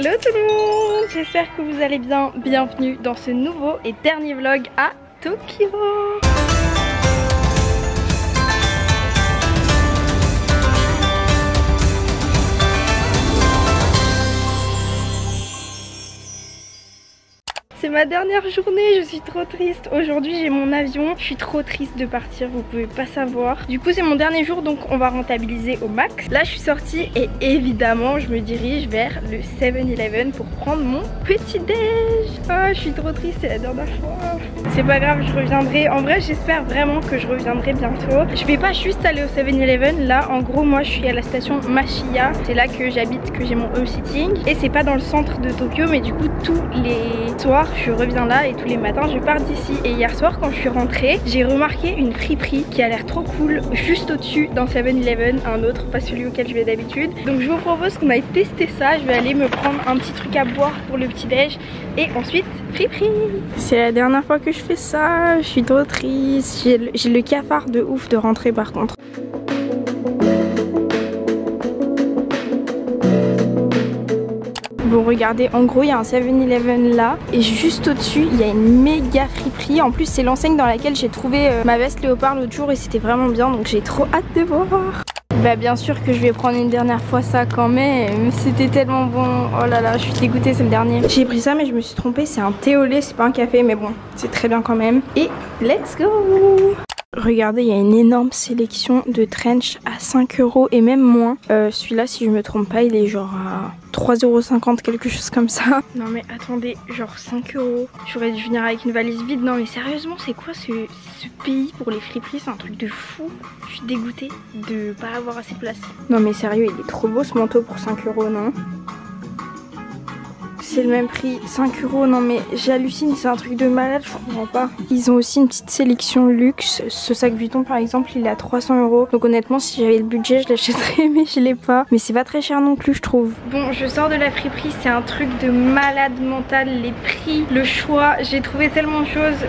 Hello tout le monde, j'espère que vous allez bien. Bienvenue dans ce nouveau et dernier vlog à Tokyo. C'est ma dernière journée, je suis trop triste. Aujourd'hui j'ai mon avion, je suis trop triste de partir, vous pouvez pas savoir. Du coup c'est mon dernier jour donc on va rentabiliser au max. Là je suis sortie et évidemment je me dirige vers le 7-Eleven pour prendre mon petit déj. Ah je suis trop triste, c'est la dernière fois. C'est pas grave, je reviendrai. En vrai j'espère vraiment que je reviendrai bientôt. Je vais pas juste aller au 7-Eleven. Là en gros moi je suis à la station Mashiya. C'est là que j'habite, que j'ai mon home sitting. Et c'est pas dans le centre de Tokyo mais du coup tous les soirs je reviens là et tous les matins je pars d'ici. Et hier soir quand je suis rentrée j'ai remarqué une friperie qui a l'air trop cool juste au-dessus d'un 7-Eleven, un autre, pas celui auquel je vais d'habitude. Donc je vous propose qu'on aille tester ça. Je vais aller me prendre un petit truc à boire pour le petit déj et ensuite friperie. C'est la dernière fois que je fais ça, je suis trop triste. J'ai le cafard de ouf de rentrer par contre. Bon regardez, en gros il y a un 7-Eleven là et juste au-dessus il y a une méga friperie. En plus c'est l'enseigne dans laquelle j'ai trouvé ma veste léopard l'autre jour et c'était vraiment bien, donc j'ai trop hâte de voir. Bah bien sûr que je vais prendre une dernière fois ça quand même, c'était tellement bon. Oh là là, je suis dégoûtée, c'est le dernier. J'ai pris ça mais je me suis trompée, c'est un thé au lait, c'est pas un café mais bon, c'est très bien quand même. Et let's go! Regardez, il y a une énorme sélection de trench à 5 € et même moins. Celui-là, si je me trompe pas, il est genre à 3,50 €, quelque chose comme ça. Non mais attendez, genre 5 €. J'aurais dû venir avec une valise vide. Non mais sérieusement, c'est quoi ce pays pour les friperies? C'est un truc de fou. Je suis dégoûtée de pas avoir assez de place. Non mais sérieux, il est trop beau ce manteau pour 5 €, non? C'est le même prix, 5 €, non mais j'hallucine, c'est un truc de malade, je comprends pas. Ils ont aussi une petite sélection luxe, ce sac Vuitton par exemple il est à 300 €. Donc honnêtement si j'avais le budget je l'achèterais mais je l'ai pas. Mais c'est pas très cher non plus je trouve. Bon je sors de la friperie, c'est un truc de malade mental, les prix, le choix, j'ai trouvé tellement de choses.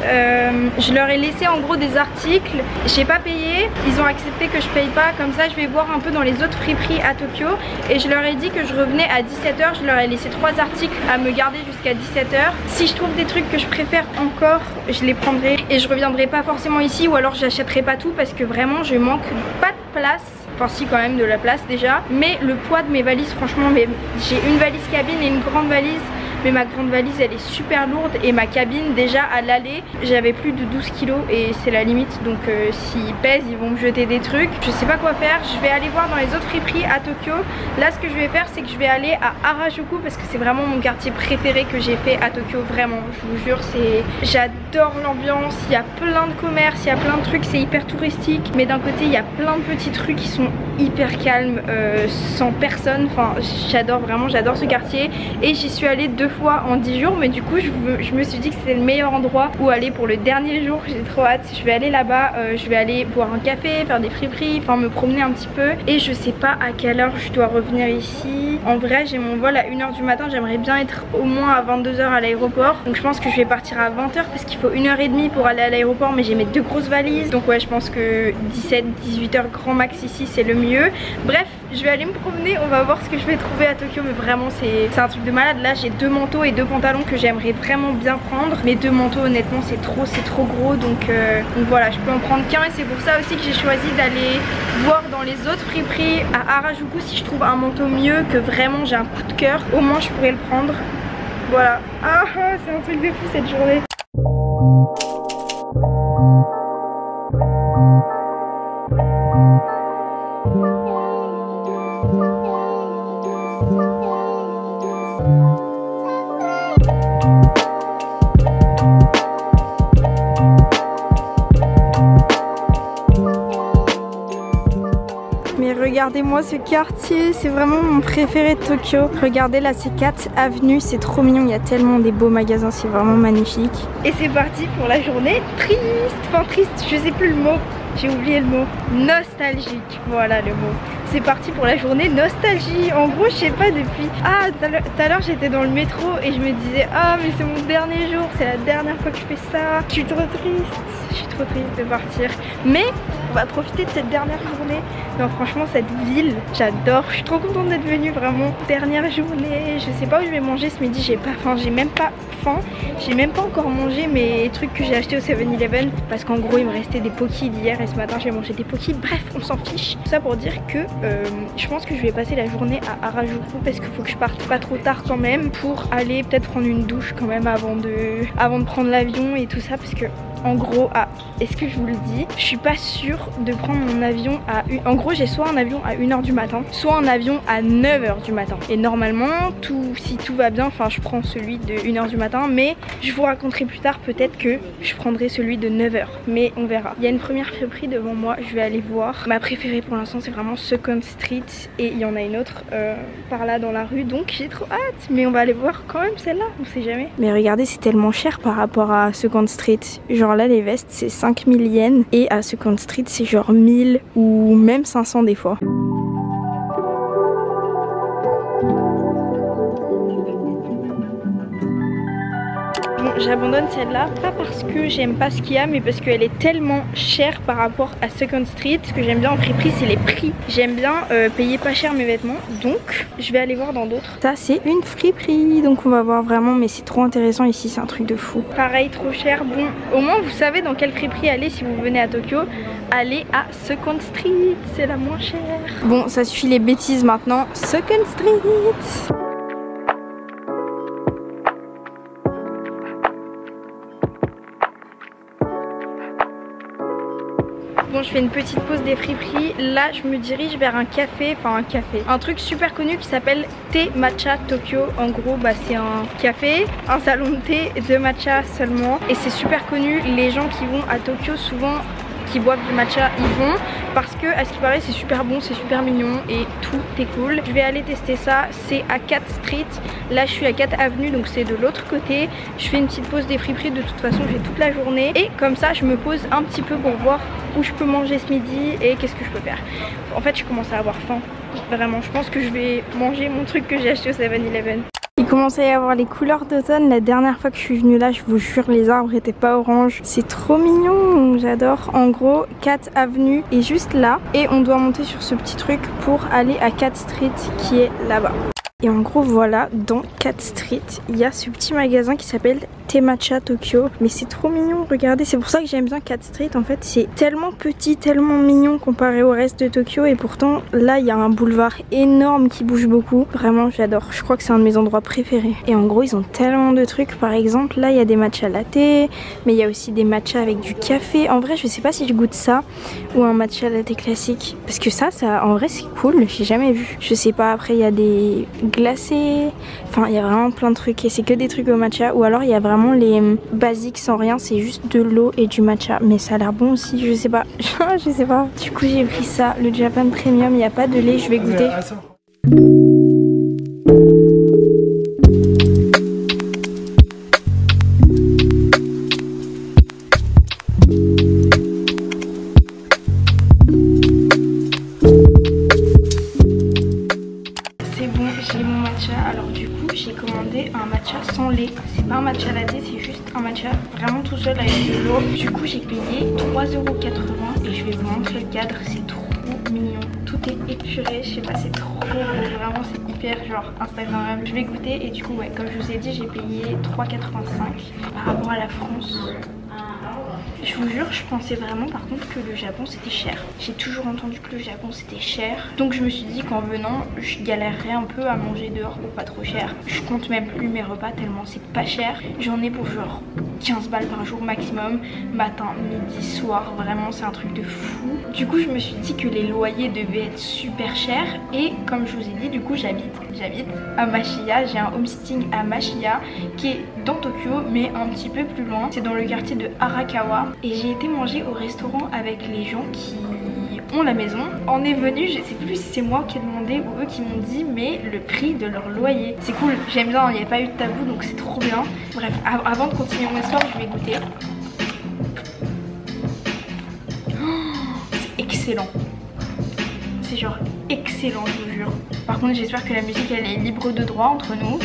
Je leur ai laissé en gros des articles, j'ai pas payé, ils ont accepté que je paye pas, comme ça je vais voir un peu dans les autres friperies à Tokyo. Et je leur ai dit que je revenais à 17 h, je leur ai laissé 3 articles à me garder jusqu'à 17 h. Si je trouve des trucs que je préfère encore, je les prendrai et je reviendrai pas forcément ici ou alors j'achèterai pas tout parce que vraiment je manque pas de place. Enfin si quand même de la place déjà. Mais le poids de mes valises franchement, j'ai une valise cabine et une grande valise. Mais ma grande valise elle est super lourde et ma cabine déjà à l'aller j'avais plus de 12 kg et c'est la limite. Donc s'ils pèsent ils vont me jeter des trucs. Je sais pas quoi faire, je vais aller voir dans les autres friperies à Tokyo. Là ce que je vais faire c'est que je vais aller à Harajuku parce que c'est vraiment mon quartier préféré que j'ai fait à Tokyo. Vraiment je vous jure, j'adore l'ambiance, il y a plein de commerces, il y a plein de trucs, c'est hyper touristique. Mais d'un côté il y a plein de petits trucs qui sont hyper calmes, sans personne. Enfin j'adore vraiment, j'adore ce quartier. Et j'y suis allée 2 fois en 10 jours mais du coup je me suis dit que c'était le meilleur endroit où aller pour le dernier jour. J'ai trop hâte, je vais aller là-bas, je vais aller boire un café, faire des friperies, enfin me promener un petit peu. Et je sais pas à quelle heure je dois revenir ici. En vrai j'ai mon vol à 1 h du matin, j'aimerais bien être au moins à 22 h à l'aéroport. Donc je pense que je vais partir à 20 h parce qu'il faut 1 h 30 pour aller à l'aéroport. Mais j'ai mes 2 grosses valises, donc ouais je pense que 17-18 h grand max ici c'est le mieux. Bref je vais aller me promener, on va voir ce que je vais trouver à Tokyo. Mais vraiment c'est un truc de malade. Là j'ai 2 manteaux et 2 pantalons que j'aimerais vraiment bien prendre. Mes 2 manteaux honnêtement c'est trop gros, donc voilà je peux en prendre qu'un. Et c'est pour ça aussi que j'ai choisi d'aller voir dans les autres friperies à Harajuku si je trouve un manteau mieux, que vraiment j'ai un coup de cœur, au moins je pourrais le prendre. Voilà, ah c'est un truc de fou cette journée. Mais regardez-moi ce quartier, c'est vraiment mon préféré de Tokyo. Regardez là, c'est 4 avenues, c'est trop mignon, il y a tellement des beaux magasins, c'est vraiment magnifique. Et c'est parti pour la journée triste, enfin triste, je sais plus le mot. J'ai oublié le mot. Nostalgique, voilà le mot. C'est parti pour la journée nostalgie. En gros je sais pas, depuis... Ah tout à l'heure j'étais dans le métro et je me disais ah mais c'est mon dernier jour, c'est la dernière fois que je fais ça. Je suis trop triste de partir. Mais On va profiter de cette dernière journée. Non, franchement, cette ville, j'adore. Je suis trop contente d'être venue, vraiment. Dernière journée, je sais pas où je vais manger ce midi. J'ai pas faim, j'ai même pas faim. J'ai même pas encore mangé mes trucs que j'ai achetés au 7-Eleven. Parce qu'en gros, il me restait des Poki d'hier et ce matin, j'ai mangé des Poki. Bref, on s'en fiche. Tout ça pour dire que je pense que je vais passer la journée à Harajuku parce qu'il faut que je parte pas trop tard quand même pour aller peut-être prendre une douche quand même avant de prendre l'avion et tout ça parce que en gros, est-ce que je vous le dis, je suis pas sûre de prendre mon avion en gros j'ai soit un avion à 1h du matin, soit un avion à 9h du matin. Et normalement, si tout va bien, enfin je prends celui de 1h du matin, mais je vous raconterai plus tard peut-être que je prendrai celui de 9h. Mais on verra. Il y a une première friperie devant moi, je vais aller voir. Ma préférée pour l'instant c'est vraiment Second Street et il y en a une autre par là dans la rue, donc j'ai trop hâte. Mais on va aller voir quand même celle-là, on sait jamais. Mais regardez, c'est tellement cher par rapport à Second Street. Genre là les vestes c'est 5000 yens et à Second Street c'est genre 1000 ou même 500 des fois. Bon, j'abandonne celle-là, pas parce que j'aime pas ce qu'il y a, mais parce qu'elle est tellement chère par rapport à Second Street. Ce que j'aime bien en friperie, c'est les prix. J'aime bien payer pas cher mes vêtements, donc je vais aller voir dans d'autres. Ça, c'est une friperie, donc on va voir vraiment, mais c'est trop intéressant ici, c'est un truc de fou. Pareil, trop cher. Bon, au moins vous savez dans quelle friperie aller si vous venez à Tokyo. Allez à Second Street, c'est la moins chère. Bon, ça suffit les bêtises maintenant. Second Street. Bon, je fais une petite pause des friperies. Là, je me dirige vers un café, un truc super connu qui s'appelle Thé Matcha Tokyo. En gros, bah, c'est un café, un salon de thé de matcha seulement. Et c'est super connu. Les gens qui vont à Tokyo, souvent, qui boivent du matcha, ils vont parce que à ce qui paraît c'est super bon, c'est super mignon et tout est cool. Je vais aller tester ça, c'est à 4 Street. Là je suis à 4 Avenue, donc c'est de l'autre côté. Je fais une petite pause des friperies, de toute façon j'ai toute la journée et comme ça je me pose un petit peu pour voir où je peux manger ce midi et qu'est-ce que je peux faire. En fait je commence à avoir faim, vraiment. Je pense que je vais manger mon truc que j'ai acheté au 7-Eleven. Il commence à y avoir les couleurs d'automne. La dernière fois que je suis venue là, je vous jure, les arbres étaient pas orange. C'est trop mignon, j'adore. En gros, 4 Avenue est juste là. Et on doit monter sur ce petit truc pour aller à 4 Street qui est là-bas. Et en gros voilà, dans 4 Street, il y a ce petit magasin qui s'appelle Thé Matcha Tokyo. Mais c'est trop mignon, regardez, c'est pour ça que j'aime bien 4 Street. En fait c'est tellement petit, tellement mignon comparé au reste de Tokyo. Et pourtant là il y a un boulevard énorme qui bouge beaucoup. Vraiment j'adore, je crois que c'est un de mes endroits préférés. Et en gros ils ont tellement de trucs, par exemple là il y a des matcha latte, mais il y a aussi des matchas avec du café. En vrai je sais pas si je goûte ça ou un matcha latte classique, parce que ça en vrai c'est cool, j'ai jamais vu. Je sais pas, après il y a des glacés, enfin il y a vraiment plein de trucs et c'est que des trucs au matcha, ou alors il y a vraiment les basiques sans rien, c'est juste de l'eau et du matcha, mais ça a l'air bon aussi, je sais pas. Je sais pas. Du coup j'ai pris ça, le Japan Premium, il n'y a pas de lait, je vais goûter. Sans lait, c'est pas un matcha latte, c'est juste un matcha vraiment tout seul avec de l'eau. Du coup j'ai payé 3,80 € et je vais vous montrer le cadre, c'est trop mignon, tout est épuré, je sais pas, c'est trop beau, vraiment c'est hyper genre Instagram. Je vais goûter et du coup ouais, comme je vous ai dit, j'ai payé 3,85 € par rapport à la France. Je vous jure, je pensais vraiment par contre que le Japon c'était cher. J'ai toujours entendu que le Japon c'était cher. Donc je me suis dit qu'en venant, je galérerais un peu à manger dehors pour pas trop cher. Je compte même plus mes repas tellement c'est pas cher. J'en ai pour genre 15 balles par jour maximum. Matin, midi, soir, vraiment c'est un truc de fou. Du coup je me suis dit que les loyers devaient être super chers. Et comme je vous ai dit, du coup j'habite à Mashiya. J'ai un homestaying à Mashiya qui est dans Tokyo mais un petit peu plus loin. C'est dans le quartier de Arakawa. Et j'ai été manger au restaurant avec les gens qui ont la maison. On est venu, je sais plus si c'est moi qui ai demandé ou eux qui m'ont dit, mais le prix de leur loyer. C'est cool, j'aime bien, il n'y a pas eu de tabou donc c'est trop bien. Bref, avant de continuer mon histoire, je vais goûter. Oh, c'est excellent. C'est genre excellent, je vous jure. Par contre j'espère que la musique elle est libre de droit entre nous.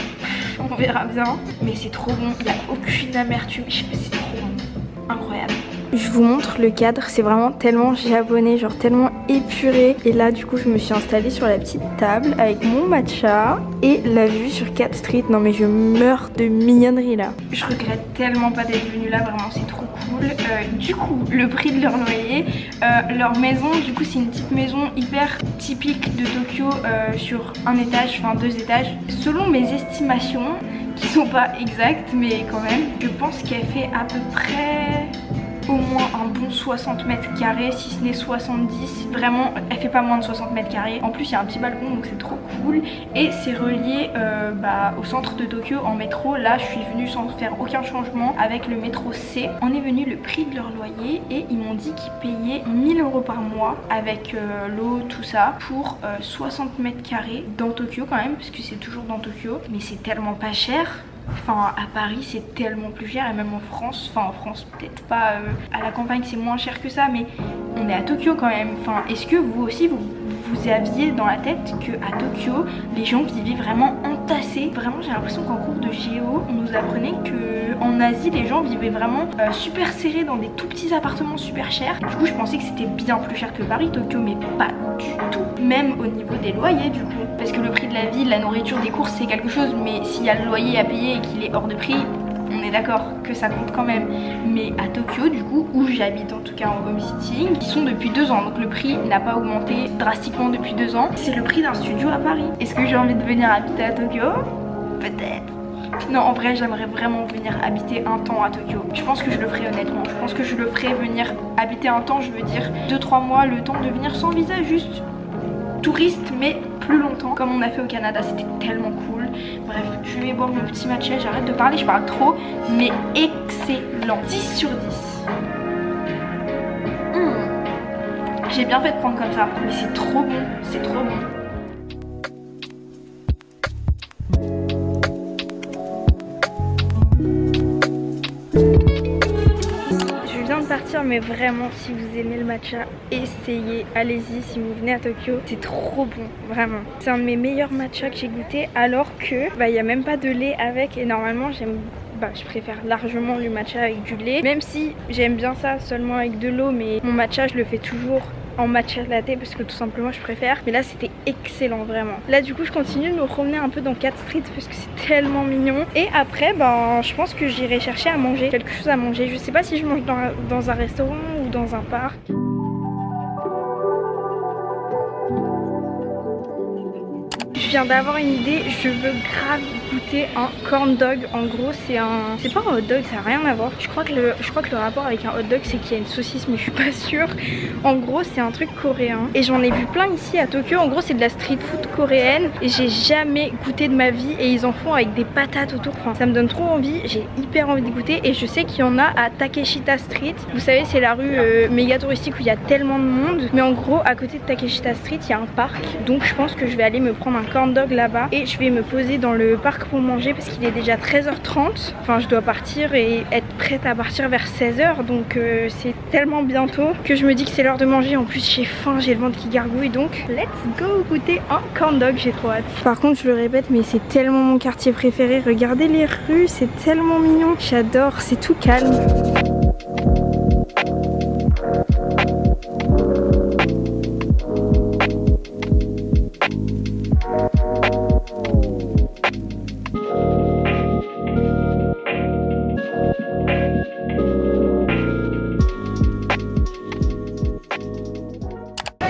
On verra bien. Mais c'est trop bon, il n'y a aucune amertume, c'est trop bon. Incroyable. Je vous montre le cadre, c'est vraiment tellement japonais, genre tellement épuré. Et là du coup je me suis installée sur la petite table avec mon matcha et la vue sur Cat Street. Non mais je meurs de mignonnerie là. Je regrette tellement pas d'être venue là, vraiment c'est trop cool. Du coup le prix de leur loyer, leur maison, du coup c'est une petite maison hyper typique de Tokyo sur un étage, enfin 2 étages. Selon mes estimations, qui sont pas exactes mais quand même, je pense qu'elle fait à peu près au moins un bon 60 mètres carrés, si ce n'est 70. Vraiment elle fait pas moins de 60 mètres carrés. En plus il y a un petit balcon donc c'est trop cool. Et c'est relié au centre de Tokyo en métro. Là je suis venue sans faire aucun changement avec le métro C. On est venu le prix de leur loyer et ils m'ont dit qu'ils payaient 1000 € par mois avec l'eau, tout ça, pour 60 mètres carrés dans Tokyo quand même, parce que c'est toujours dans Tokyo. Mais c'est tellement pas cher. Enfin à Paris c'est tellement plus cher, et même en France, enfin en France peut-être pas, à la campagne c'est moins cher que ça, mais on est à Tokyo quand même. Enfin est-ce que vous aussi vous aviez dans la tête que à Tokyo les gens vivaient vraiment entassés? Vraiment j'ai l'impression qu'en cours de géo on nous apprenait que en Asie les gens vivaient vraiment super serrés dans des tout petits appartements super chers. Du coup je pensais que c'était bien plus cher que Paris, Tokyo, mais pas du tout. Même au niveau des loyers du coup, parce que le prix de la vie, de la nourriture, des courses c'est quelque chose, mais s'il y a le loyer à payer et qu'il est hors de prix, on est d'accord que ça compte quand même. Mais à Tokyo du coup, où j'habite en tout cas en home sitting, ils sont depuis 2 ans, donc le prix n'a pas augmenté drastiquement depuis 2 ans. C'est le prix d'un studio à Paris. Est-ce que j'ai envie de venir habiter à Tokyo? Peut-être. Non en vrai j'aimerais vraiment venir habiter un temps à Tokyo. Je pense que je le ferai honnêtement. Je pense que je le ferai venir habiter un temps, je veux dire 2-3 mois, le temps de venir sans visa, juste touriste mais plus longtemps comme on a fait au Canada, c'était tellement cool. Bref, je vais boire mon petit matcha, j'arrête de parler, je parle trop, mais excellent, 10 sur 10. J'ai bien fait de prendre comme ça, mais c'est trop bon, c'est trop bon. Partir, mais vraiment si vous aimez le matcha, essayez, allez-y si vous venez à Tokyo, c'est trop bon, vraiment. C'est un de mes meilleurs matchas que j'ai goûté, alors que il y a même pas de lait avec, et normalement je préfère largement le matcha avec du lait, même si j'aime bien ça seulement avec de l'eau, mais mon matcha je le fais toujours en matcha latte parce que tout simplement je préfère. Mais là c'était excellent vraiment. Là du coup je continue de me promener un peu dans Cat Street parce que c'est tellement mignon. Et après je pense que j'irai chercher à manger, quelque chose à manger. Je sais pas si je mange dans un restaurant ou dans un parc. Je viens d'avoir une idée, je veux grave goûter un corn dog. En gros c'est pas un hot dog, ça n'a rien à voir. Je crois que le rapport avec un hot dog c'est qu'il y a une saucisse, mais je suis pas sûre. En gros c'est un truc coréen et j'en ai vu plein ici à Tokyo. En gros c'est de la street food coréenne et j'ai jamais goûté de ma vie, et ils en font avec des patates autour. Enfin ça me donne trop envie, j'ai hyper envie de goûter, et je sais qu'il y en a à Takeshita Street. Vous savez c'est la rue méga touristique où il y a tellement de monde, mais en gros à côté de Takeshita Street il y a un parc, donc je pense que je vais aller me prendre un corn dog là-bas et je vais me poser dans le parc pour manger parce qu'il est déjà 13h30. Enfin je dois partir et être prête à partir vers 16h, donc c'est tellement bientôt que je me dis que c'est l'heure de manger. En plus j'ai faim, j'ai le ventre qui gargouille, donc let's go goûter un corn dog, j'ai trop hâte. Par contre je le répète, mais c'est tellement mon quartier préféré. Regardez les rues, c'est tellement mignon, j'adore, c'est tout calme.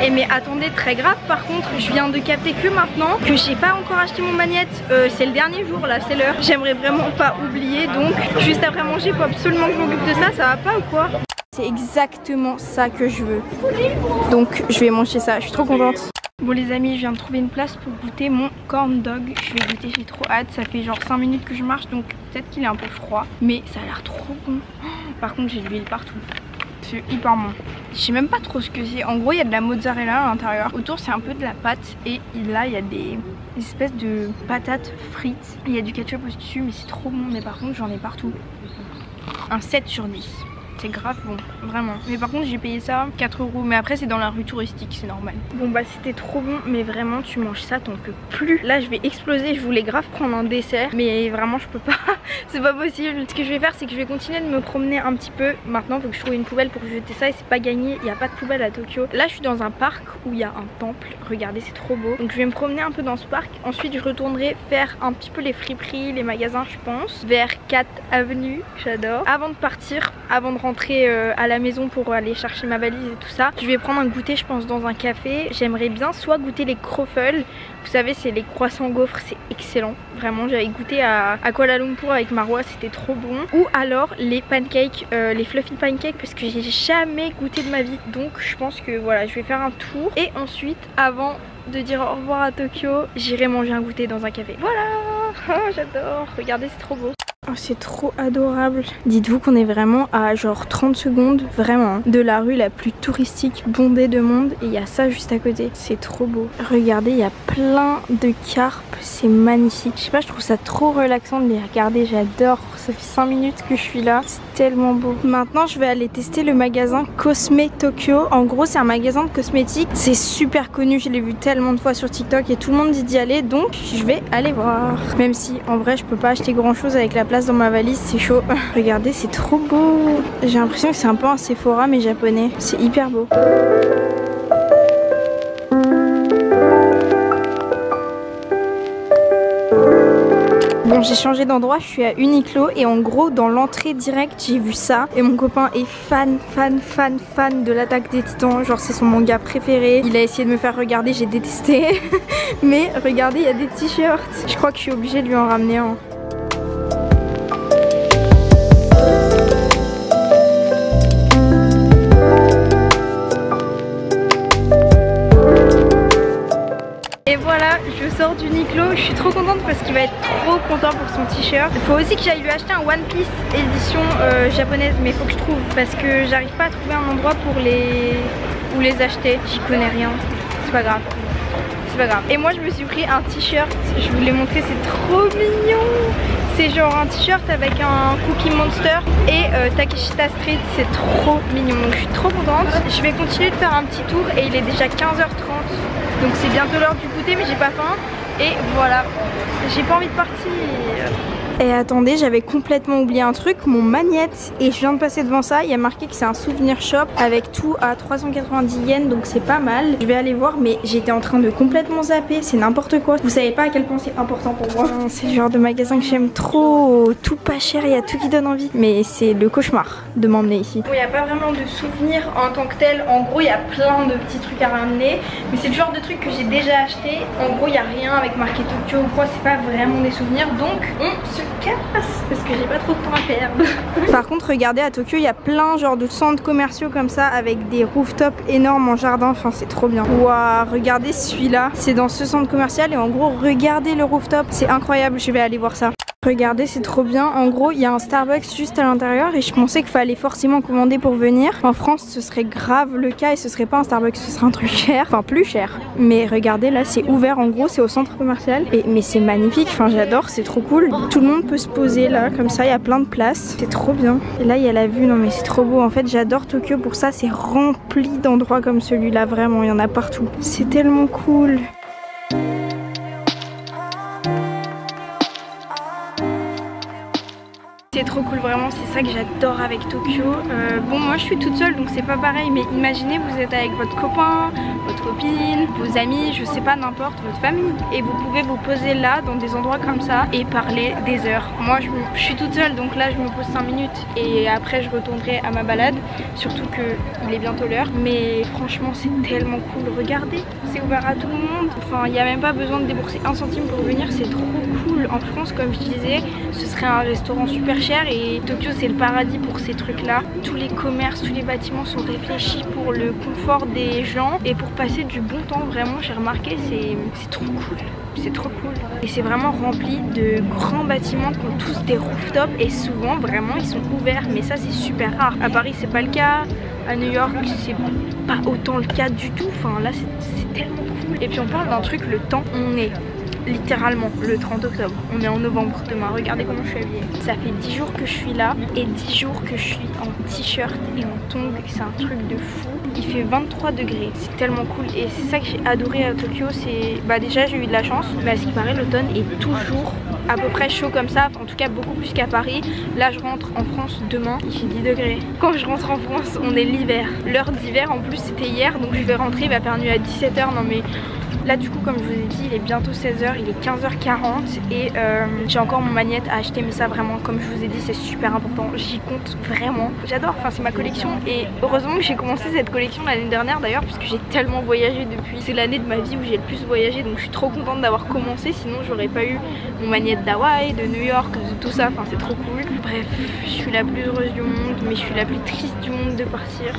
Et mais attendez, très grave par contre, je viens de capter que maintenant que j'ai pas encore acheté mon magnète. C'est le dernier jour là, c'est l'heure. J'aimerais vraiment pas oublier, donc juste après manger faut absolument que je m'occupe de ça. Ça va pas ou quoi? C'est exactement ça que je veux. Donc je vais manger ça, je suis trop contente. Bon les amis, je viens de trouver une place pour goûter mon corn dog. Je vais goûter, j'ai trop hâte. Ça fait genre 5 minutes que je marche, donc peut-être qu'il est un peu froid, mais ça a l'air trop bon. Par contre j'ai de l'huile partout. C'est hyper bon. Je sais même pas trop ce que c'est. En gros il y a de la mozzarella à l'intérieur. Autour c'est un peu de la pâte. Et là il y a des espèces de patates frites. Il y a du ketchup au dessus, mais c'est trop bon. Mais par contre j'en ai partout. Un 7 sur 10. c'est grave bon, vraiment. Mais par contre j'ai payé ça 4 €, mais après c'est dans la rue touristique, c'est normal. Bon bah c'était trop bon, mais vraiment tu manges ça, t'en peux plus. Là je vais exploser, je voulais grave prendre un dessert, mais vraiment je peux pas, c'est pas possible. Ce que je vais faire c'est que je vais continuer de me promener un petit peu. Maintenant faut que je trouve une poubelle pour jeter ça et c'est pas gagné, il n'y a pas de poubelle à Tokyo. Là je suis dans un parc où il y a un temple, regardez c'est trop beau. Donc je vais me promener un peu dans ce parc, ensuite je retournerai faire un petit peu les friperies, les magasins je pense, vers 4 avenues, j'adore. Avant de partir, avant de rentrer à la maison pour aller chercher ma valise et tout ça, je vais prendre un goûter je pense dans un café. J'aimerais bien soit goûter les croffles, vous savez c'est les croissants gaufres, c'est excellent. Vraiment j'avais goûté à Kuala Lumpur avec Marwa, c'était trop bon. Ou alors les pancakes, les fluffy pancakes parce que j'ai jamais goûté de ma vie. Donc je pense que voilà je vais faire un tour et ensuite avant de dire au revoir à Tokyo, j'irai manger un goûter dans un café. Voilà, oh, j'adore, regardez c'est trop beau. Oh, c'est trop adorable. Dites-vous qu'on est vraiment à genre 30 secondes, vraiment, de la rue la plus touristique bondée de monde. Et il y a ça juste à côté. C'est trop beau. Regardez, il y a plein de carpes. C'est magnifique. Je sais pas, je trouve ça trop relaxant de les regarder. J'adore. Ça fait 5 minutes que je suis là. C'est tellement beau. Maintenant, je vais aller tester le magasin Cosme Tokyo. En gros, c'est un magasin de cosmétiques. C'est super connu. Je l'ai vu tellement de fois sur TikTok et tout le monde dit d'y aller. Donc, je vais aller voir. Même si, en vrai, je peux pas acheter grand chose avec la place dans ma valise, c'est chaud. Regardez, c'est trop beau. J'ai l'impression que c'est un peu un Sephora mais japonais. C'est hyper beau. Bon, j'ai changé d'endroit, je suis à Uniqlo et en gros dans l'entrée directe j'ai vu ça et mon copain est fan de l'Attaque des Titans, genre c'est son manga préféré. Il a essayé de me faire regarder, j'ai détesté. Mais regardez, il y a des t-shirts. Je crois que je suis obligée de lui en ramener un. Je sors d'Uniqlo, je suis trop contente parce qu'il va être trop content pour son t-shirt. Il faut aussi que j'aille lui acheter un One Piece édition japonaise, mais il faut que je trouve parce que j'arrive pas à trouver un endroit pour les acheter. J'y connais rien, c'est pas grave. C'est pas grave. Et moi je me suis pris un t-shirt, je vous l'ai montré, c'est trop mignon. C'est genre un t-shirt avec un Cookie Monster et Takeshita Street, c'est trop mignon. Donc je suis trop contente. Je vais continuer de faire un petit tour et il est déjà 15h30. Donc c'est bientôt l'heure du goûter mais j'ai pas faim. Et voilà, j'ai pas envie de partir. Et attendez, j'avais complètement oublié un truc, mon magnète. Et je viens de passer devant ça, il y a marqué que c'est un souvenir shop avec tout à 390 yens, donc c'est pas mal. Je vais aller voir, mais j'étais en train de complètement zapper, c'est n'importe quoi. Vous savez pas à quel point c'est important pour moi. C'est le genre de magasin que j'aime trop, tout pas cher, il y a tout qui donne envie. Mais c'est le cauchemar de m'emmener ici. Bon, il n'y a pas vraiment de souvenirs en tant que tel, en gros il y a plein de petits trucs à ramener. Mais c'est le genre de truc que j'ai déjà acheté. En gros il n'y a rien avec marqué Tokyo ou quoi, c'est pas vraiment des souvenirs. Donc on se casse parce que j'ai pas trop de temps à perdre. Par contre regardez, à Tokyo il y a plein genre de centres commerciaux comme ça avec des rooftops énormes en jardin, enfin c'est trop bien. Waouh, regardez celui-là, c'est dans ce centre commercial et en gros regardez le rooftop, c'est incroyable, je vais aller voir ça. Regardez, c'est trop bien. En gros, il y a un Starbucks juste à l'intérieur et je pensais qu'il fallait forcément commander pour venir. En France, ce serait grave le cas et ce serait pas un Starbucks, ce serait un truc cher. Enfin, plus cher. Mais regardez, là, c'est ouvert. En gros, c'est au centre commercial. Mais c'est magnifique. Enfin, j'adore, c'est trop cool. Tout le monde peut se poser là, comme ça, il y a plein de places. C'est trop bien. Et là, il y a la vue. Non, mais c'est trop beau. En fait, j'adore Tokyo pour ça. C'est rempli d'endroits comme celui-là. Vraiment, il y en a partout. C'est tellement cool. C'est trop cool, vraiment, c'est ça que j'adore avec Tokyo. Bon, moi je suis toute seule donc c'est pas pareil, mais imaginez vous êtes avec votre copain, votre copine, vos amis, je sais pas, n'importe, votre famille, et vous pouvez vous poser là dans des endroits comme ça et parler des heures. Moi je suis toute seule donc là je me pose 5 minutes et après je retournerai à ma balade, surtout que il est bientôt l'heure. Mais franchement c'est tellement cool, regardez, c'est ouvert à tout le monde, enfin il n'y a même pas besoin de débourser 1 centime pour venir, c'est trop cool. En France, comme je disais, ce serait un restaurant super cher et Tokyo c'est le paradis pour ces trucs là. Tous les commerces, tous les bâtiments sont réfléchis pour le confort des gens et pour passer du bon temps. Vraiment j'ai remarqué, c'est trop cool, c'est trop cool. Et c'est vraiment rempli de grands bâtiments qui ont tous des rooftops et souvent vraiment ils sont ouverts, mais ça c'est super rare. À Paris c'est pas le cas, à New York c'est pas autant le cas du tout, enfin là c'est tellement cool. Et puis on parle d'un truc, le temps, on est littéralement le 30 octobre. On est en novembre demain, regardez comment je suis habillée. Ça fait 10 jours que je suis là et 10 jours que je suis en t-shirt et en tongs, c'est un truc de fou. Il fait 23 degrés, c'est tellement cool et c'est ça que j'ai adoré à Tokyo, c'est déjà j'ai eu de la chance, mais à ce qui paraît l'automne est toujours à peu près chaud comme ça, en tout cas beaucoup plus qu'à Paris. Là je rentre en France demain, il fait 10 degrés. Quand je rentre en France on est l'hiver. L'heure d'hiver en plus c'était hier, donc je vais rentrer, il va faire nuit à 17h, non mais... Là du coup comme je vous ai dit il est bientôt 16h, il est 15h40 et j'ai encore mon magnète à acheter, mais ça vraiment comme je vous ai dit c'est super important, j'y compte vraiment. J'adore, enfin c'est ma collection et heureusement que j'ai commencé cette collection l'année dernière d'ailleurs puisque j'ai tellement voyagé depuis. C'est l'année de ma vie où j'ai le plus voyagé, donc je suis trop contente d'avoir commencé, sinon j'aurais pas eu mon magnète d'Hawaï, de New York, de tout ça, enfin c'est trop cool. Bref, je suis la plus heureuse du monde mais je suis la plus triste du monde de partir.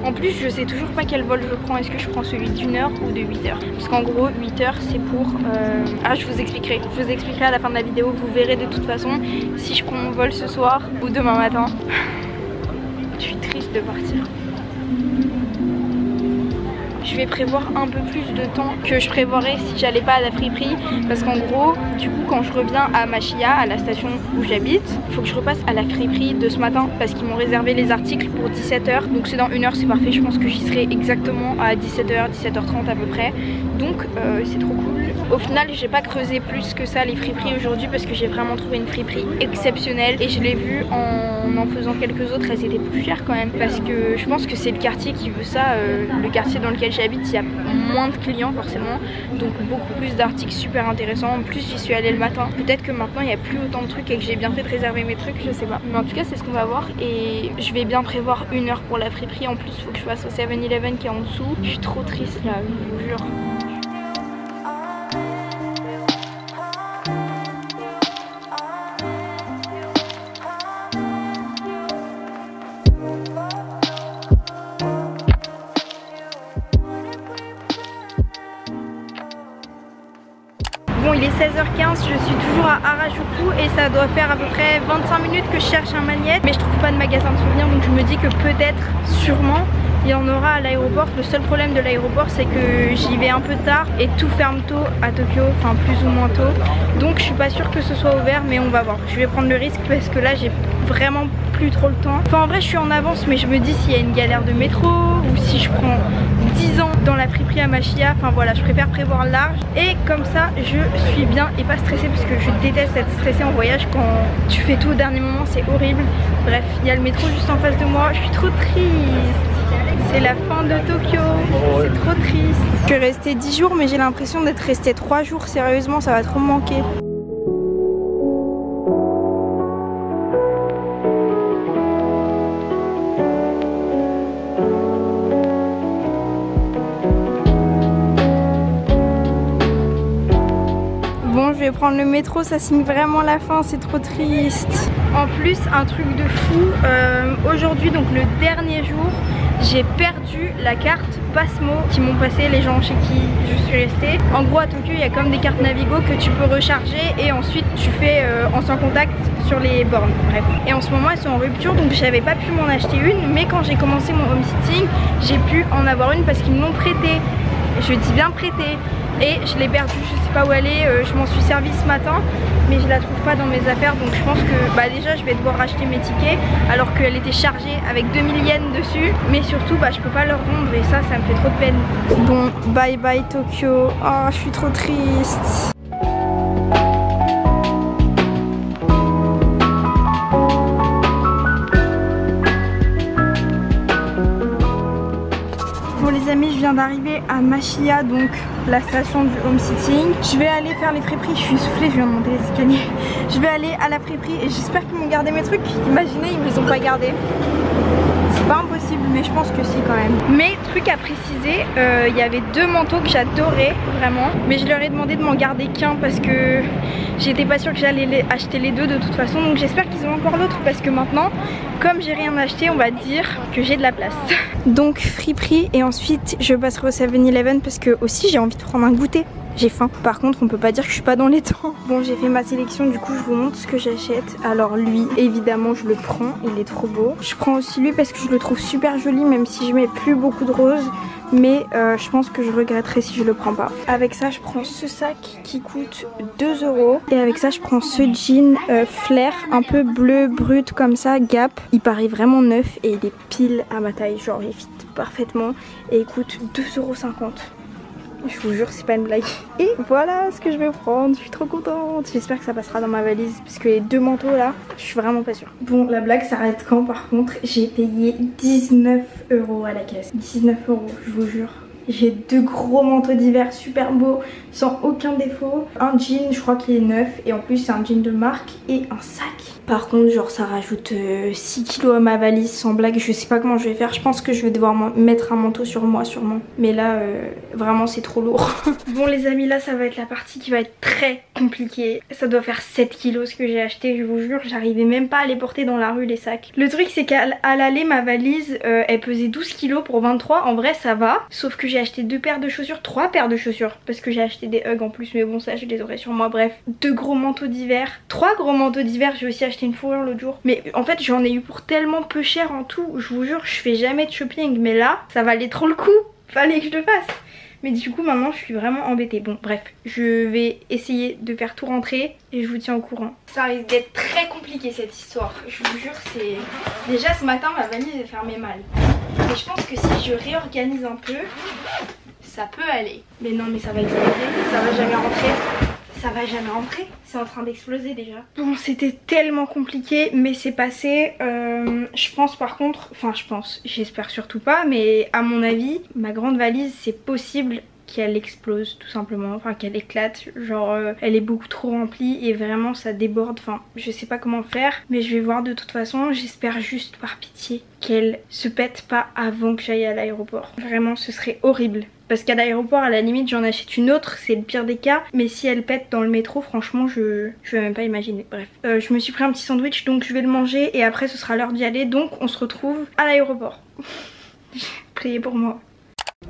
En plus je sais toujours pas quel vol je prends, est-ce que je prends celui d'1 heure ou de 8 heures. Parce qu'en gros 8 heures c'est pour... Ah je vous expliquerai à la fin de la vidéo, vous verrez de toute façon si je prends mon vol ce soir ou demain matin. Je suis triste de partir. Je vais prévoir un peu plus de temps que je prévoirais si j'allais pas à la friperie, parce qu'en gros du coup quand je reviens à Mashiya, à la station où j'habite, il faut que je repasse à la friperie de ce matin parce qu'ils m'ont réservé les articles pour 17h, donc c'est dans 1 heure, c'est parfait, je pense que j'y serai exactement à 17h, 17h30 à peu près, donc c'est trop cool. Au final j'ai pas creusé plus que ça les friperies aujourd'hui parce que j'ai vraiment trouvé une friperie exceptionnelle et je l'ai vue en faisant quelques autres, elles étaient plus chères quand même parce que je pense que c'est le quartier qui veut ça, le quartier dans lequel j'habite il y a moins de clients forcément, donc beaucoup plus d'articles super intéressants. En plus j'y suis allée le matin, peut-être que maintenant il n'y a plus autant de trucs et que j'ai bien fait de réserver mes trucs, je sais pas, mais en tout cas c'est ce qu'on va voir et je vais bien prévoir 1 heure pour la friperie. En plus il faut que je fasse au 7-Eleven qui est en dessous. Je suis trop triste là, je vous jure. Bon il est 16h15, je suis toujours à Harajuku et ça doit faire à peu près 25 minutes que je cherche un magnète, mais je trouve pas de magasin de souvenirs, donc je me dis que peut-être, sûrement, il y en aura à l'aéroport. Le seul problème de l'aéroport c'est que j'y vais un peu tard et tout ferme tôt à Tokyo, enfin plus ou moins tôt, donc je suis pas sûre que ce soit ouvert, mais on va voir. Je vais prendre le risque parce que là j'ai vraiment plus trop le temps. Enfin en vrai je suis en avance, mais je me dis s'il y a une galère de métro ou si je prends 10 ans dans la friperie à Mashiya, enfin voilà, je préfère prévoir large et comme ça je suis bien et pas stressée parce que je déteste être stressée en voyage quand tu fais tout au dernier moment, c'est horrible. Bref, il y a le métro juste en face de moi, je suis trop triste. C'est la fin de Tokyo, c'est trop triste. Je suis restée 10 jours mais j'ai l'impression d'être restée 3 jours, sérieusement ça va trop me manquer. Bon, je vais prendre le métro, ça signe vraiment la fin, c'est trop triste. En plus, un truc de fou, aujourd'hui, donc le dernier jour, j'ai perdu la carte Passmo qui m'ont passé les gens chez qui je suis restée. En gros à Tokyo il y a comme des cartes Navigo que tu peux recharger et ensuite tu fais en sans contact sur les bornes. Bref. Et en ce moment elles sont en rupture donc j'avais pas pu m'en acheter une, mais quand j'ai commencé mon home sitting j'ai pu en avoir une parce qu'ils me l'ont prêtée. Je dis bien prêtée. Et je l'ai perdue, je sais pas où elle est, je m'en suis servi ce matin mais je la trouve pas dans mes affaires, donc je pense que déjà je vais devoir racheter mes tickets alors qu'elle était chargée avec 2000 yens dessus, mais surtout je peux pas leur rendre et ça me fait trop de peine. Bon, bye bye Tokyo, oh je suis trop triste. Je viens d'arriver à Mashiya, donc la station du home sitting. Je vais aller faire les friperies, je suis essoufflée, je viens de monter les escaliers. Je vais aller à la friperie et j'espère qu'ils m'ont gardé mes trucs. Imaginez, ils me les ont pas gardés. C'est pas impossible, mais je pense que si quand même. Mais truc à préciser, il y avait 2 manteaux que j'adorais vraiment, mais je leur ai demandé de m'en garder qu'un parce que j'étais pas sûre que j'allais acheter les 2 de toute façon, donc j'espère qu'ils ont encore l'autre parce que maintenant, comme j'ai rien acheté, on va dire que j'ai de la place. Donc friperie et ensuite je passerai au 7-Eleven parce que aussi j'ai envie de prendre un goûter. J'ai faim. Par contre on peut pas dire que je suis pas dans les temps. Bon j'ai fait ma sélection, du coup je vous montre ce que j'achète. Alors lui évidemment je le prends, il est trop beau. Je prends aussi lui parce que je le trouve super joli même si je mets plus beaucoup de rose. mais je pense que je regretterai si je le prends pas. Avec ça je prends ce sac qui coûte 2 € et avec ça je prends ce jean flair un peu bleu brut comme ça, Gap. Il paraît vraiment neuf et il est pile à ma taille, genre il fit parfaitement et il coûte 2,50 €. Je vous jure, c'est pas une blague. Et voilà ce que je vais prendre, je suis trop contente. J'espère que ça passera dans ma valise parce que les 2 manteaux là, je suis vraiment pas sûre. Bon, la blague s'arrête quand par contre? J'ai payé 19 € à la caisse. 19 €, je vous jure. J'ai 2 gros manteaux d'hiver super beaux, sans aucun défaut. Un jean, je crois qu'il est neuf et en plus c'est un jean de marque et un sac. Par contre, genre ça rajoute 6 kilos à ma valise sans blague. Je sais pas comment je vais faire. Je pense que je vais devoir mettre un manteau sur moi sûrement. Mais là, vraiment c'est trop lourd. Bon les amis, là ça va être la partie qui va être très compliquée. Ça doit faire 7 kilos ce que j'ai acheté, je vous jure. J'arrivais même pas à les porter dans la rue les sacs. Le truc c'est qu'à l'aller, ma valise, elle pesait 12 kilos pour 23. En vrai ça va. Sauf que j'ai acheté 2 paires de chaussures, 3 paires de chaussures. Parce que j'ai acheté des Ugg en plus. Mais bon ça je les aurai sur moi. Bref, 2 gros manteaux d'hiver. 3 gros manteaux d'hiver. J'ai aussi acheté une fourrure l'autre jour. Mais en fait j'en ai eu pour tellement peu cher en tout. Je vous jure, je fais jamais de shopping. Mais là, ça valait trop le coup. Fallait que je le fasse. Mais du coup maintenant je suis vraiment embêtée. Bon bref, je vais essayer de faire tout rentrer et je vous tiens au courant. Ça risque d'être très compliqué cette histoire. Je vous jure, c'est... Déjà ce matin ma valise est fermée mal. Et je pense que si je réorganise un peu, ça peut aller. Mais non mais ça va exploser, ça va jamais rentrer. Ça va jamais rentrer, c'est en train d'exploser déjà. Bon, c'était tellement compliqué, mais c'est passé. Je pense par contre, enfin je pense, j'espère surtout pas, mais à mon avis, ma grande valise, c'est possible qu'elle explose tout simplement, enfin qu'elle éclate, genre elle est beaucoup trop remplie et vraiment ça déborde, enfin je sais pas comment faire, mais je vais voir de toute façon. J'espère juste par pitié qu'elle se pète pas avant que j'aille à l'aéroport. Vraiment ce serait horrible. Parce qu'à l'aéroport, à la limite, j'en achète une autre, c'est le pire des cas. Mais si elle pète dans le métro, franchement, je vais même pas imaginer. Bref, je me suis pris un petit sandwich, donc je vais le manger. Et après, ce sera l'heure d'y aller. Donc, on se retrouve à l'aéroport. Priez pour moi.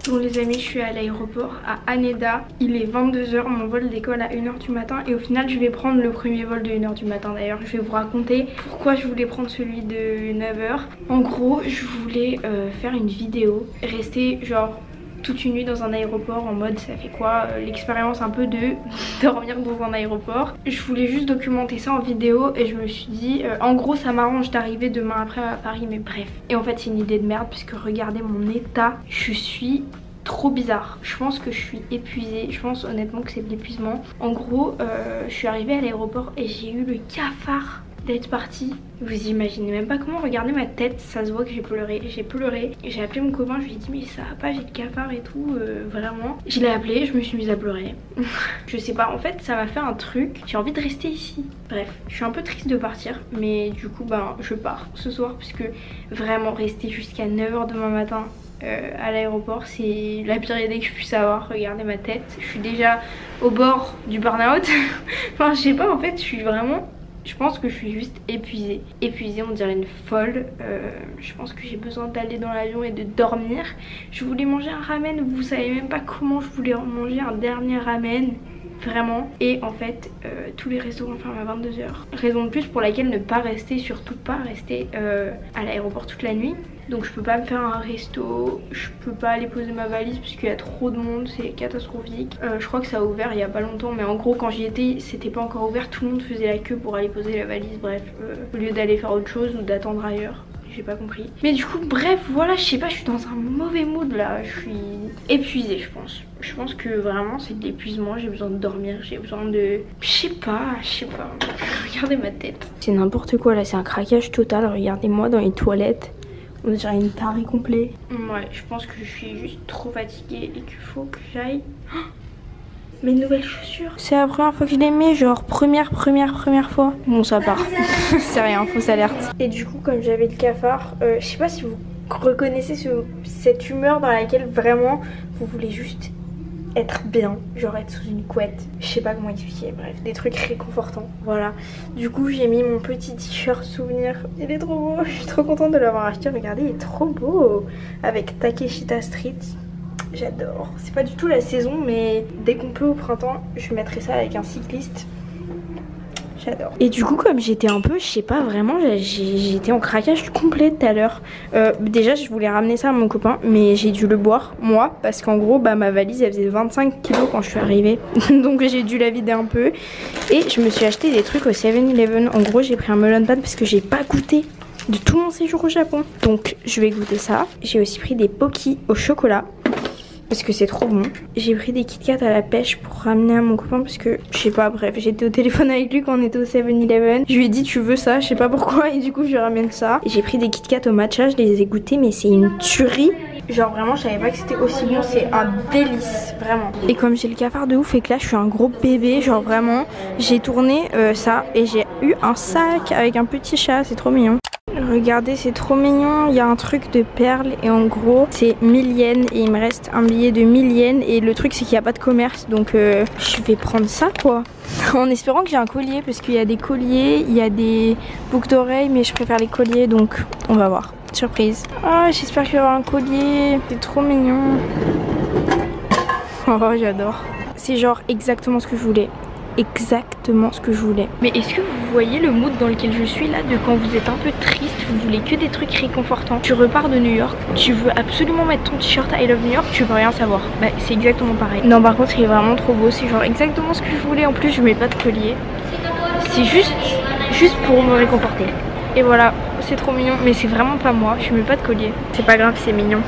Bon les amis, je suis à l'aéroport à Haneda. Il est 22 h, mon vol décolle à 1 h du matin. Et au final, je vais prendre le premier vol de 1 h du matin d'ailleurs. Je vais vous raconter pourquoi je voulais prendre celui de 9 h. En gros, je voulais faire une vidéo. Rester genre... toute une nuit dans un aéroport en mode ça fait quoi, l'expérience un peu de dormir dans un aéroport. Je voulais juste documenter ça en vidéo et je me suis dit en gros ça m'arrange d'arriver demain après à Paris, mais bref. Et en fait c'est une idée de merde puisque regardez mon état, je suis trop bizarre. Je pense que je suis épuisée, je pense honnêtement que c'est de l'épuisement. En gros je suis arrivée à l'aéroport et j'ai eu le cafard d'être partie. Vous imaginez même pas comment. Regardez ma tête, ça se voit que j'ai pleuré. J'ai appelé mon copain, je lui ai dit mais ça va pas, j'ai le cafard et tout, vraiment. Je l'ai appelé, je me suis mise à pleurer. Je sais pas, en fait ça m'a fait un truc, j'ai envie de rester ici. Bref, je suis un peu triste de partir, mais du coup ben je pars ce soir puisque vraiment rester jusqu'à 9 h demain matin à l'aéroport, c'est la pire idée que je puisse avoir. Regardez ma tête, je suis déjà au bord du burn-out. Enfin je sais pas, en fait je suis vraiment... Je pense que je suis juste épuisée. Épuisée, on dirait une folle. Je pense que j'ai besoin d'aller dans l'avion et de dormir. Je voulais manger un ramen. Vous savez même pas comment je voulais manger un dernier ramen. Vraiment. Et en fait, tous les restaurants ferment à 22 h. Raison de plus pour laquelle ne pas rester, surtout pas rester à l'aéroport toute la nuit. Donc je peux pas me faire un resto, je peux pas aller poser ma valise parce qu'il y a trop de monde, c'est catastrophique. Je crois que ça a ouvert il y a pas longtemps, mais en gros quand j'y étais c'était pas encore ouvert, tout le monde faisait la queue pour aller poser la valise. Bref, au lieu d'aller faire autre chose ou d'attendre ailleurs. J'ai pas compris. Mais du coup bref voilà, je sais pas, je suis dans un mauvais mood là. Je suis épuisée je pense. Je pense que vraiment c'est de l'épuisement, j'ai besoin de dormir, j'ai besoin de... Je sais pas. Regardez ma tête. C'est n'importe quoi là, c'est un craquage total. Regardez-moi dans les toilettes. On dirait une tarée complète. Ouais, je pense que je suis juste trop fatiguée et qu'il faut que j'aille... Oh, mes nouvelles chaussures. C'est la première fois que je les mets, genre première fois. Bon ça part. C'est rien, fausse alerte. Et du coup comme j'avais le cafard, je sais pas si vous reconnaissez cette humeur dans laquelle vraiment vous voulez juste être bien, genre être sous une couette. Je sais pas comment expliquer, bref, des trucs réconfortants. Voilà, du coup j'ai mis mon petit t-shirt souvenir. Il est trop beau, je suis trop contente de l'avoir acheté. Regardez, il est trop beau. Avec Takeshita Street. J'adore. C'est pas du tout la saison, mais dès qu'on peut au printemps, je mettrai ça avec un cycliste. J'adore. Et du coup comme j'étais un peu, je sais pas vraiment, j'étais en craquage complet tout à l'heure. Déjà je voulais ramener ça à mon copain mais j'ai dû le boire moi parce qu'en gros bah ma valise elle faisait 25 kilos quand je suis arrivée. Donc j'ai dû la vider un peu. Et je me suis acheté des trucs au 7-Eleven. En gros j'ai pris un melon pan parce que j'ai pas goûté de tout mon séjour au Japon. Donc je vais goûter ça. J'ai aussi pris des Pocky au chocolat parce que c'est trop bon. J'ai pris des Kit Kat à la pêche pour ramener à mon copain parce que je sais pas, bref, j'étais au téléphone avec lui quand on était au 7-Eleven. Je lui ai dit tu veux ça, je sais pas pourquoi, et du coup je lui ramène ça. J'ai pris des Kit Kat au matcha, je les ai goûtés mais c'est une tuerie. Genre vraiment je savais pas que c'était aussi bon, c'est un délice, vraiment. Et comme j'ai le cafard de ouf et que là je suis un gros bébé, genre vraiment j'ai tourné ça et j'ai eu un sac avec un petit chat, c'est trop mignon. Regardez c'est trop mignon, il y a un truc de perles et en gros c'est 1000 yens et il me reste un billet de 1000 yens et le truc c'est qu'il n'y a pas de commerce donc je vais prendre ça quoi. En espérant que j'ai un collier parce qu'il y a des colliers, il y a des boucles d'oreilles mais je préfère les colliers donc on va voir. Surprise. Ah j'espère qu'il y aura un collier, c'est trop mignon. Oh j'adore. C'est genre exactement ce que je voulais. Exactement ce que je voulais. Mais est-ce que vous voyez le mood dans lequel je suis là, de quand vous êtes un peu triste, vous voulez que des trucs réconfortants. Tu repars de New York, tu veux absolument mettre ton t-shirt I love New York, tu veux rien savoir. Bah c'est exactement pareil. Non par contre il est vraiment trop beau, c'est genre exactement ce que je voulais. En plus je mets pas de collier. C'est juste pour me réconforter. Et voilà, c'est trop mignon, mais c'est vraiment pas moi, je mets pas de collier. C'est pas grave, c'est mignon.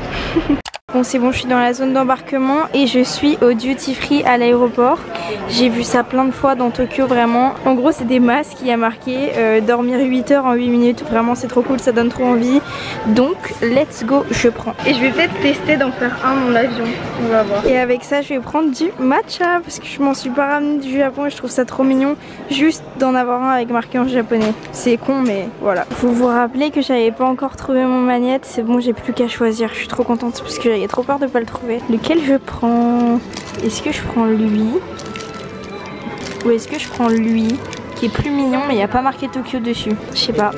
Bon c'est bon, je suis dans la zone d'embarquement et je suis au duty free à l'aéroport. J'ai vu ça plein de fois dans Tokyo vraiment. En gros c'est des masques, il y a marqué dormir 8 heures en 8 minutes. Vraiment c'est trop cool, ça donne trop envie. Donc let's go, je prends. Et je vais peut-être tester d'en faire un dans l'avion, on va voir. Et avec ça je vais prendre du matcha parce que je m'en suis pas ramené du Japon et je trouve ça trop mignon. Juste d'en avoir un avec marqué en japonais. C'est con mais voilà. Faut vous rappeler que j'avais pas encore trouvé mon magnète. C'est bon, j'ai plus qu'à choisir. Je suis trop contente parce que j'avais trop peur de pas le trouver. Lequel je prends? Est-ce que je prends lui? Ou est-ce que je prends lui qui est plus mignon mais il n'y a pas marqué Tokyo dessus? Je sais pas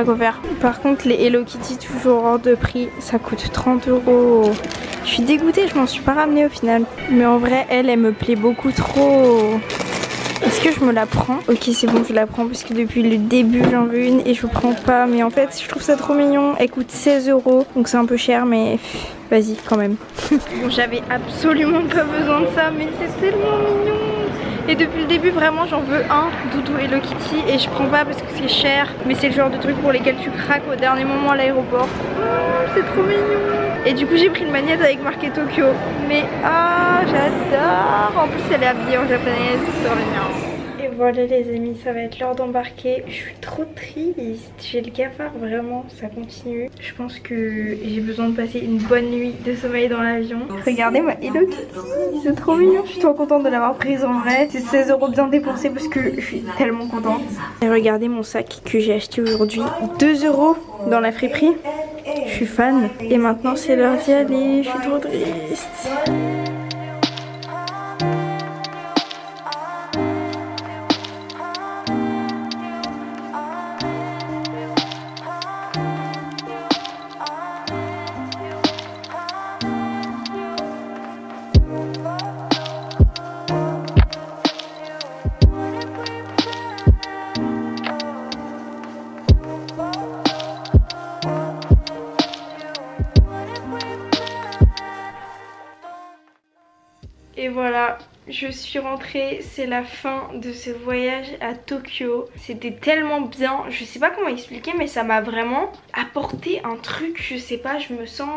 quoi faire. Par contre les Hello Kitty toujours hors de prix, ça coûte 30 €. Je suis dégoûtée, je m'en suis pas ramenée au final. Mais en vrai elle me plaît beaucoup trop. Est-ce que je me la prends? Ok c'est bon, je la prends parce que depuis le début j'en veux une et je prends pas. Mais en fait je trouve ça trop mignon. Elle coûte 16 € donc c'est un peu cher mais vas-y quand même. Bon j'avais absolument pas besoin de ça mais c'est tellement mignon. Et depuis le début vraiment j'en veux un doudou Hello Kitty et je prends pas parce que c'est cher. Mais c'est le genre de truc pour lesquels tu craques au dernier moment à l'aéroport. Oh, c'est trop mignon. Et du coup j'ai pris une magnète avec marqué Tokyo. Mais ah j'adore. En plus elle est habillée en japonaise, c'est trop mignon. Et voilà les amis, ça va être l'heure d'embarquer. Je suis trop triste, j'ai le cafard vraiment, ça continue. Je pense que j'ai besoin de passer une bonne nuit de sommeil dans l'avion. Regardez ma Hello Kitty, c'est trop mignon. Je suis trop contente de l'avoir prise en vrai. C'est 16 € bien dépensés parce que je suis tellement contente. Et regardez mon sac que j'ai acheté aujourd'hui, 2 € dans la friperie. Je suis fan. Et maintenant c'est l'heure d'y aller, je suis trop triste. Et voilà, je suis rentrée, c'est la fin de ce voyage à Tokyo. C'était tellement bien, je sais pas comment expliquer mais ça m'a vraiment apporté un truc, je sais pas, je me sens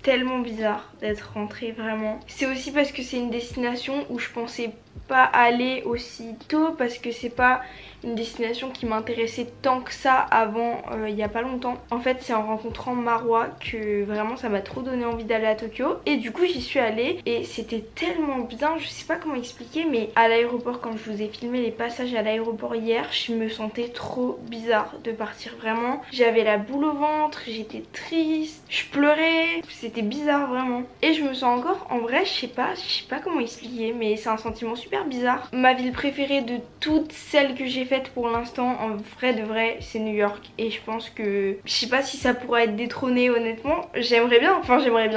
tellement bizarre d'être rentrée vraiment. C'est aussi parce que c'est une destination où je pensais pas aller aussi tôt parce que c'est pas une destination qui m'intéressait tant que ça avant il y a pas longtemps. En fait c'est en rencontrant Marwa que vraiment ça m'a trop donné envie d'aller à Tokyo et du coup j'y suis allée et c'était tellement bien, je sais pas comment expliquer mais à l'aéroport quand je vous ai filmé les passages à l'aéroport hier je me sentais trop bizarre de partir vraiment. J'avais la boule au ventre, j'étais triste, je pleurais, c'était bizarre vraiment. Et je me sens encore en vrai je sais pas comment expliquer mais c'est un sentiment super bizarre. Ma ville préférée de toutes celles que j'ai faites pour l'instant en vrai de vrai c'est New York et je pense que je sais pas si ça pourrait être détrôné honnêtement. J'aimerais bien,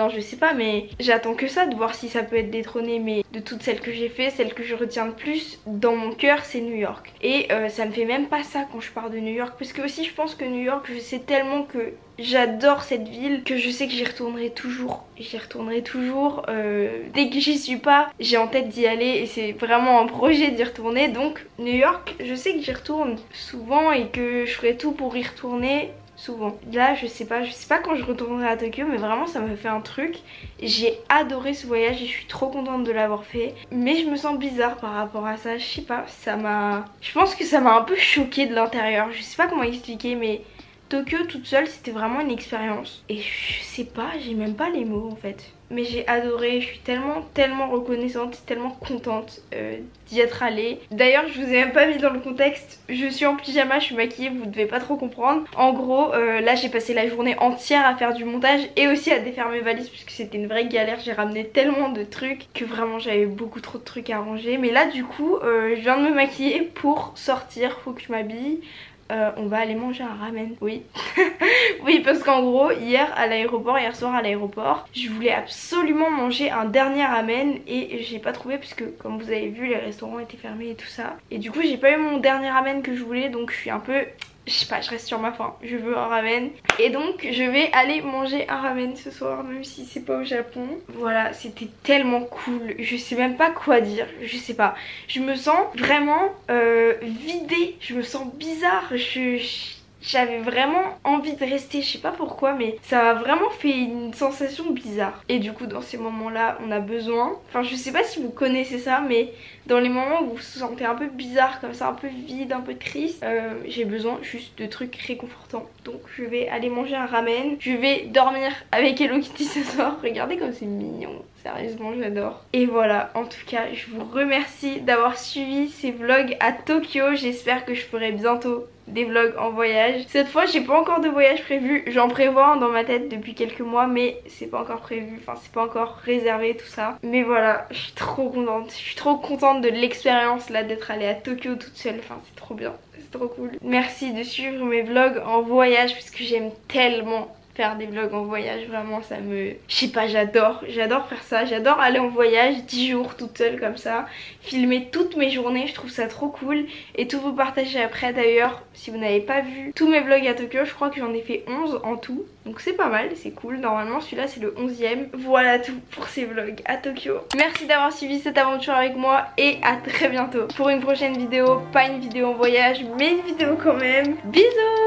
je sais pas mais j'attends que ça de voir si ça peut être détrôné mais de toutes celles que j'ai fait, celle que je retiens le plus dans mon cœur c'est New York. Et ça me fait même pas ça quand je pars de New York, parce que aussi je pense que New York, je sais tellement que j'adore cette ville que je sais que j'y retournerai toujours. J'y retournerai toujours. Dès que j'y suis pas, j'ai en tête d'y aller et c'est vraiment un projet d'y retourner. Donc New York, je sais que j'y retourne souvent et que je ferai tout pour y retourner souvent. Là je sais pas quand je retournerai à Tokyo, mais vraiment ça m'a fait un truc. J'ai adoré ce voyage et je suis trop contente de l'avoir fait, mais je me sens bizarre par rapport à ça. Je sais pas, je pense que ça m'a un peu choquée de l'intérieur. Je sais pas comment expliquer, mais Tokyo toute seule c'était vraiment une expérience. Et je sais pas, j'ai même pas les mots en fait. Mais j'ai adoré, je suis tellement reconnaissante, tellement contente d'y être allée. D'ailleurs je vous ai même pas mis dans le contexte, je suis en pyjama, je suis maquillée, vous devez pas trop comprendre. En gros là j'ai passé la journée entière à faire du montage et aussi à défaire mes valises puisque c'était une vraie galère. J'ai ramené tellement de trucs que vraiment j'avais beaucoup trop de trucs à ranger. Mais là du coup je viens de me maquiller pour sortir, faut que je m'habille. On va aller manger un ramen, oui. Oui, parce qu'en gros hier soir à l'aéroport, je voulais absolument manger un dernier ramen et j'ai pas trouvé puisque comme vous avez vu les restaurants étaient fermés et tout ça. Et du coup j'ai pas eu mon dernier ramen que je voulais, donc je suis un peu... Je sais pas, je reste sur ma faim, je veux un ramen. Et donc je vais aller manger un ramen ce soir, même si c'est pas au Japon. Voilà, c'était tellement cool, je sais même pas quoi dire, je sais pas. Je me sens vraiment vidée, je me sens bizarre, j'avais vraiment envie de rester, je sais pas pourquoi, mais ça m'a vraiment fait une sensation bizarre. Et du coup dans ces moments là on a besoin, enfin je sais pas si vous connaissez ça, mais dans les moments où vous vous sentez un peu bizarre comme ça, un peu vide, un peu triste, j'ai besoin juste de trucs réconfortants. Donc je vais aller manger un ramen, je vais dormir avec Hello Kitty ce soir. Regardez comme c'est mignon, sérieusement j'adore. Et voilà, en tout cas je vous remercie d'avoir suivi ces vlogs à Tokyo. J'espère que je ferai bientôt des vlogs en voyage. Cette fois j'ai pas encore de voyage prévu, j'en prévois un dans ma tête depuis quelques mois, mais c'est pas encore prévu, enfin c'est pas encore réservé tout ça. Mais voilà, je suis trop contente de l'expérience là d'être allée à Tokyo toute seule, enfin c'est trop bien, c'est trop cool. Merci de suivre mes vlogs en voyage parce que j'aime tellement faire des vlogs en voyage, vraiment ça me... Je sais pas, j'adore faire ça, j'adore aller en voyage 10 jours toute seule comme ça, filmer toutes mes journées, je trouve ça trop cool et tout vous partager après. D'ailleurs si vous n'avez pas vu tous mes vlogs à Tokyo, je crois que j'en ai fait 11 en tout, donc c'est pas mal, c'est cool. Normalement celui-là c'est le 11e. Voilà tout pour ces vlogs à Tokyo. Merci d'avoir suivi cette aventure avec moi et à très bientôt pour une prochaine vidéo. Pas une vidéo en voyage mais une vidéo quand même. Bisous.